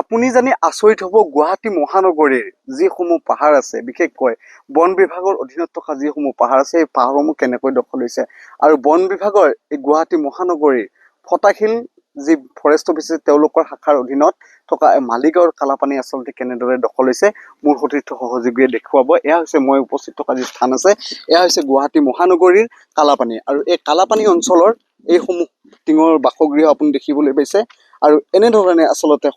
আপুনি জানি আচৰিত হ'ব গুৱাহাটী মহানগৰীৰ যিসমূহ পাহাৰ আছে বিশেষকৈ বন বিভাগৰ অধীনত থকা যিসমূহ পাহাৰ আছে এই পাহাৰসমূহ কেনেকৈ দখল হৈছে আৰু বন বিভাগৰ এই গুৱাহাটী মহানগৰীৰ ফটাশিল যি ফৰেষ্ট অফিচ আছে তেওঁলোকৰ শাখাৰ অধীনত থকা মালিগাঁৱৰ কালাপানী আচলতে কেনেদৰে দখল হৈছে মোৰ সতীৰ্থ সহযোগীয়ে দেখুৱাব। এয়া হৈছে মই উপস্থিত থকা যি স্থান আছে এয়া হৈছে গুৱাহাটী মহানগৰীৰ কালাপানী আৰু এই কালাপানী অঞ্চলৰ এইসমূহ টিঙৰ বাসগৃহ আপুনি দেখিবলৈ পাইছে আৰু এনেধৰণে আচলতে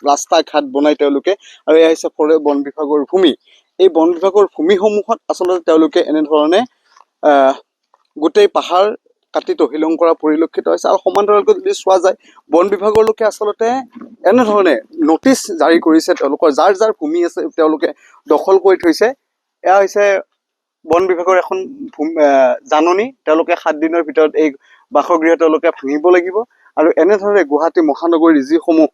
ৰাস্তা ঘাট বনাই তেওঁলোকে আৰু এয়া হৈছে বন বিভাগৰ ভূমি। এই বন বিভাগৰ ভূমিসমূহত আচলতে তেওঁলোকে এনেধৰণে গোটেই পাহাৰ কাটি তহিলং কৰা পৰিলক্ষিত হৈছে আৰু সমান্তৰালকৈ যদি চোৱা যায় বন বিভাগৰ লোকে আচলতে এনেধৰণে নটিচ জাৰি কৰিছে তেওঁলোকৰ যাৰ যাৰ ভূমি আছে তেওঁলোকে দখল কৰি থৈছে। এয়া হৈছে বন বিভাগৰ এখন জাননী তেওঁলোকে 7 দিনৰ ভিতৰত এই বাসগৃহ তেওঁলোকে ভাঙিব লাগিব আৰু এনেধৰণে গুৱাহাটী মহানগৰীৰ যিসমূহ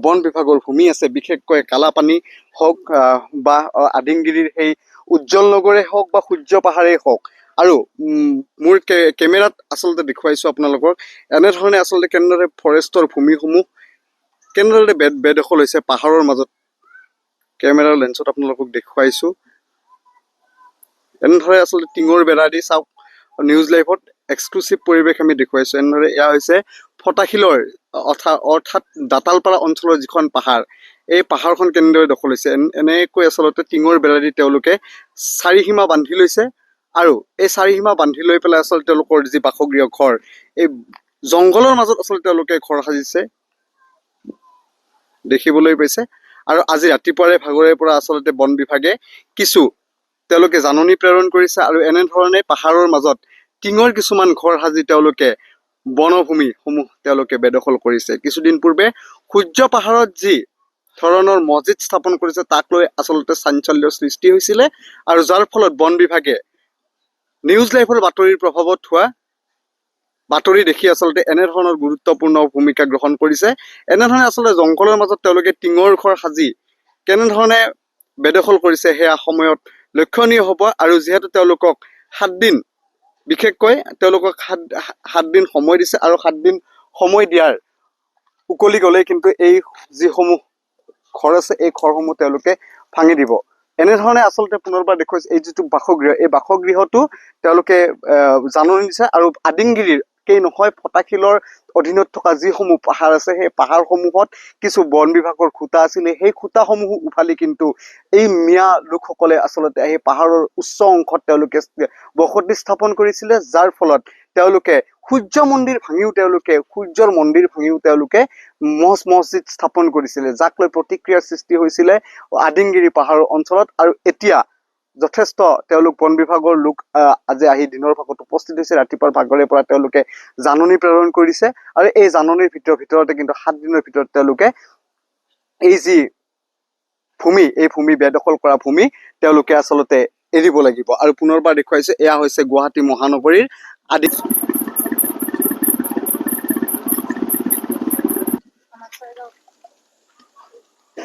বন বিভাগৰ ভূমি আছে বিশেষকৈ কালাপানী হওক বা আদিংগিৰিৰ সেই উজ্জ্বল নগৰে হওক বা সূৰ্য পাহাৰেই হওক আৰু মোৰ কেমেৰাত আচলতে দেখুৱাইছো আপোনালোকক এনেধৰণে আচলতে কেনেদৰে ফৰেষ্টৰ ভূমিসমূহ কেনেদৰে বেদখল হৈছে পাহাৰৰ মাজত কেমেৰাৰ লেন্সত আপোনালোকক দেখুৱাইছো। এনেদৰে আচলতে টিঙৰ বেৰা দি চাওক নিউজ লাইভত এক্সক্লুচিভ পৰিৱেশ আমি দেখুৱাইছো। এনেদৰে এয়া হৈছে ফটাশিলৰ অৰ্থাৎ দাঁতালপাৰা অঞ্চলৰ যিখন পাহাৰ এই পাহাৰখন কেনেদৰে দখল হৈছে এনেকৈ আচলতে টিঙৰ বেৰা দি তেওঁলোকে চাৰিসীমা বান্ধি লৈছে আৰু এই চাৰিসীমা বান্ধি লৈ পেলাই আচলতে তেওঁলোকৰ যি বাসগৃহ ঘৰ এই জংঘলৰ মাজত আচলতে তেওঁলোকে ঘৰ সাজিছে দেখিবলৈ পাইছে। আৰু আজি ৰাতিপুৱাৰে ভাগৰে পৰা আচলতে বন বিভাগে কিছু তেওঁলোকে জাননী প্ৰেৰণ কৰিছে আৰু এনেধৰণে পাহাৰৰ মাজত টিঙৰ কিছুমান ঘৰ সাজি তেওঁলোকে বনভূমিসমূহ তেওঁলোকে বেদখল কৰিছে। কিছুদিন পূৰ্বে সূৰ্য পাহাৰত যি ধৰণৰ মছজিদ স্থাপন কৰিছে তাক লৈ আচলতে চাঞ্চল্যৰ সৃষ্টি হৈছিলে আৰু যাৰ ফলত বন বিভাগে নিউজ লাইভৰ বাতৰিৰ প্ৰভাৱত হোৱা বাতৰি দেখি আচলতে এনেধৰণৰ গুৰুত্বপূৰ্ণ ভূমিকা গ্ৰহণ কৰিছে। এনেধৰণে আচলতে জংঘলৰ মাজত তেওঁলোকে টিঙৰ ঘৰ সাজি কেনেধৰণে বেদখল কৰিছে সেয়া সময়ত লক্ষণীয় হ'ব আৰু যিহেতু তেওঁলোকক 7 দিন বিশেষকৈ তেওঁলোকক 7 দিন সময় দিছে আৰু 7 দিন সময় দিয়াৰ উকলি গ'লে কিন্তু এই যিসমূহ ঘৰ আছে এই ঘৰসমূহ তেওঁলোকে ভাঙি দিব। এনেধৰণে আচলতে পুনৰবাৰ দেখুৱাইছে এই যিটো বাসগৃহ এই বাসগৃহটো তেওঁলোকে জাননী দিছে আৰু আদিংগিৰিৰ কেই নহয় ফটাশিলৰ অধীনত থকা যিসমূহ পাহাৰ আছে সেই পাহাৰসমূহত কিছু বন বিভাগৰ খুঁটা আছিলে সেই খুঁটাসমূহ উভালি কিন্তু এই মিয়া লোকসকলে আচলতে সেই পাহাৰৰ উচ্চ অংশত তেওঁলোকে বসতি স্থাপন কৰিছিলে যাৰ ফলত তেওঁলোকে সূৰ্যৰ মন্দিৰ ভাঙিও তেওঁলোকে মছজিদ স্থাপন কৰিছিলে যাক লৈ প্ৰতিক্ৰিয়াৰ সৃষ্টি হৈছিলে আদিংগিৰি পাহাৰৰ অঞ্চলত। আৰু এতিয়া যথেষ্ট তেওঁলোক বন বিভাগৰ লোক আজি আহি দিনৰ ভাগত উপস্থিত হৈছে। ৰাতিপুৱাৰ ভাগৰে পৰা তেওঁলোকে জাননী প্ৰেৰণ কৰিছে আৰু এই জাননীৰ ভিতৰতে কিন্তু 7 দিনৰ ভিতৰত তেওঁলোকে এই যি ভূমি এই ভূমি বেদখল কৰা ভূমি তেওঁলোকে আচলতে এৰিব লাগিব। আৰু পুনৰবাৰ দেখুৱাইছে এয়া হৈছে গুৱাহাটী মহানগৰীৰ আদি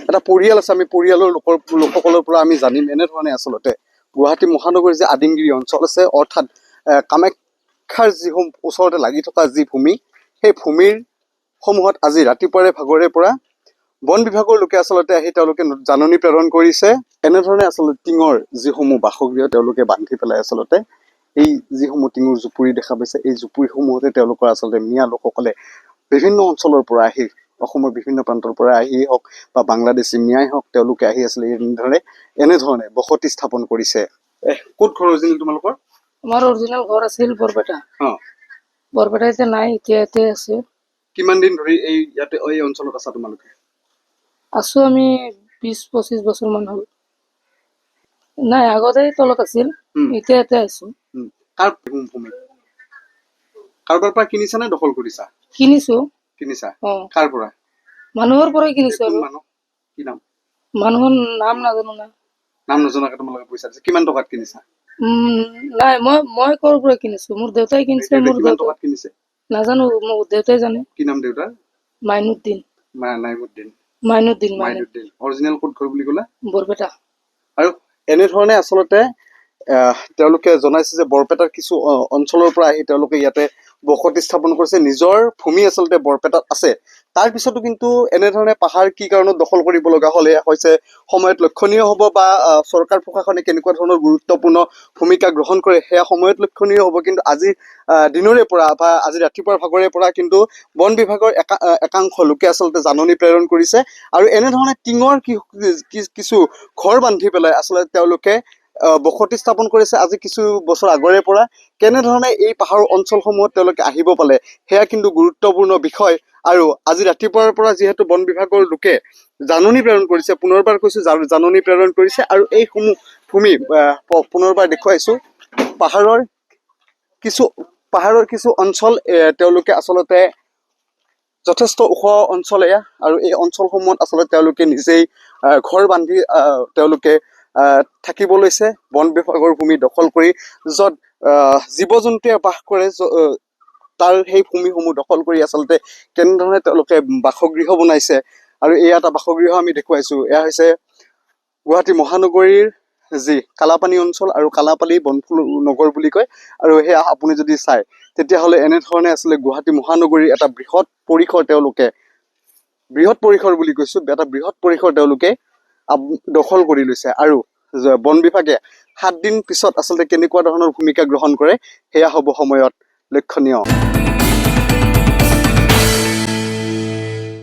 এটা পৰিয়াল আছে আমি পৰিয়ালৰ লোকসকলৰ পৰা আমি জানিম এনেধৰণে আচলতে গুৱাহাটী মহানগৰীৰ যে আদিংগিৰি অঞ্চল আছে অৰ্থাৎ কামাখ্যাৰ যিসমূহ ওচৰতে লাগি থকা যি ভূমি সেই ভূমিৰ সমূহত আজি ৰাতিপুৱাৰে ভাগৰে পৰা বন বিভাগৰ লোকে আচলতে আহি তেওঁলোকে জাননী প্ৰেৰণ কৰিছে। এনেধৰণে আচলতে টিঙৰ যিসমূহ বাসগৃহ তেওঁলোকে বান্ধি পেলাই আচলতে এই যিসমূহ টিঙৰ জুপুৰি দেখা পাইছে এই জুপুৰিসমূহতে তেওঁলোকৰ আচলতে মিয়া লোকসকলে বিভিন্ন অঞ্চলৰ পৰা আহি অসমৰ বিভিন্ন প্ৰান্তৰ পৰা আহি হওক বা বাংলাদেশী মিয়াই হওক তেওঁলোকে আহি আছিলে এনেধৰণে বসতি স্থাপন কৰিছে। ক'ত ঘৰ অৰিজিনেল তোমালোকৰ? আমাৰ অৰিজিনেল ঘৰ আছিল বৰপেটা। বৰপেটা এতিয়া নাই, এতিয়া ইয়াতে আছে। কিমান দিন ধৰি ইয়াতে এই অঞ্চলত আছা তোমালোকে? আছো আমি 20-25 বছৰ মান হ'ল। নাই আগতে তলত আছিল, এতিয়া ইয়াতে আছো। কাৰোবাৰ পৰা কিনিছা নে দখল কৰিছা? কিনিছা। কাৰ পৰা? মানুহৰ পৰাই কিনিছো। আৰু কি নাম? মানুহৰ নাম নাজানো না। নাম নজনাকে তোমালোকে পইচা দিছা। কিমান টকাত কিনিছা? নাই মই কৰ পৰা কিনিছো, মোৰ দেউতাই কিনিছে। মোৰ টকাত কিনিছে নাজানো, মোৰ দেউতাই জানে। কি নাম দেউতাৰ? মাইনুদ্দিন। অৰিজিনেল ক'ত ঘৰ বুলি ক'লা? বৰপেটা। আৰু এনেধৰণে আচলতে তেওঁলোকে জনাইছে যে বৰপেটাৰ কিছু অঞ্চলৰ পৰা আহি তেওঁলোকে ইয়াতে বসতি স্থাপন কৰিছে, নিজৰ ভূমি আচলতে বৰপেটাত আছে। তাৰ পিছতো কিন্তু এনেধৰণে পাহাৰ কি কাৰণত দখল কৰিব লগা হ'ল, এয়া হৈছে সময়ত লক্ষণীয় হ'ব বা চৰকাৰ প্ৰশাসনে কেনেকুৱা ধৰণৰ গুৰুত্বপূৰ্ণ ভূমিকা গ্ৰহণ কৰে সেয়া সময়ত লক্ষণীয় হ'ব। কিন্তু আজি দিনৰে পৰা বা আজি ৰাতিপুৱাৰ ভাগৰে পৰা কিন্তু বন বিভাগৰ একাংশ লোকে আচলতে জাননী প্ৰেৰণ কৰিছে আৰু এনেধৰণে টিঙৰ কিছু ঘৰ বান্ধি পেলাই আচলতে তেওঁলোকে বসতি স্থাপন কৰিছে। আজি কিছু বছৰ আগৰে পৰা কেনেধৰণে এই পাহাৰৰ অঞ্চলসমূহত তেওঁলোকে আহিব পালে সেয়া কিন্তু গুৰুত্বপূৰ্ণ বিষয়। আৰু আজি ৰাতিপুৱাৰ পৰা যিহেতু বন বিভাগৰ লোকে জাননী প্ৰেৰণ কৰিছে, পুনৰবাৰ কৈছো জাননী প্ৰেৰণ কৰিছে আৰু এইসমূহ ভূমি পুনৰবাৰ দেখুৱাইছো, পাহাৰৰ কিছু অঞ্চল তেওঁলোকে আচলতে যথেষ্ট ওখ অঞ্চল এয়া, আৰু এই অঞ্চলসমূহত আচলতে তেওঁলোকে নিজেই ঘৰ বান্ধি তেওঁলোকে থাকিব লৈছে বন বিভাগৰ ভূমি দখল কৰি, য'ত জীৱ জন্তুৱে বাস কৰে তাৰ সেই ভূমিসমূহ দখল কৰি আচলতে কেনেধৰণে তেওঁলোকে বাসগৃহ বনাইছে। আৰু এয়া এটা বাসগৃহ আমি দেখুৱাইছো, এয়া হৈছে গুৱাহাটী মহানগৰীৰ যি কালাপানী অঞ্চল আৰু কালাপানী বনফুল নগৰ বুলি কয়। আৰু সেয়া আপুনি যদি চাই তেতিয়াহ'লে এনেধৰণে আছিলে গুৱাহাটী মহানগৰীৰ এটা বৃহৎ পৰিসৰ বুলি কৈছো, এটা বৃহৎ পৰিসৰ তেওঁলোকে দখল কৰি লৈছে। আৰু বন বিভাগে 7 দিন পিছত আচলতে কেনেকুৱা ধৰণৰ ভূমিকা গ্ৰহণ কৰে সেয়া হ'ব সময়ত লক্ষণীয়।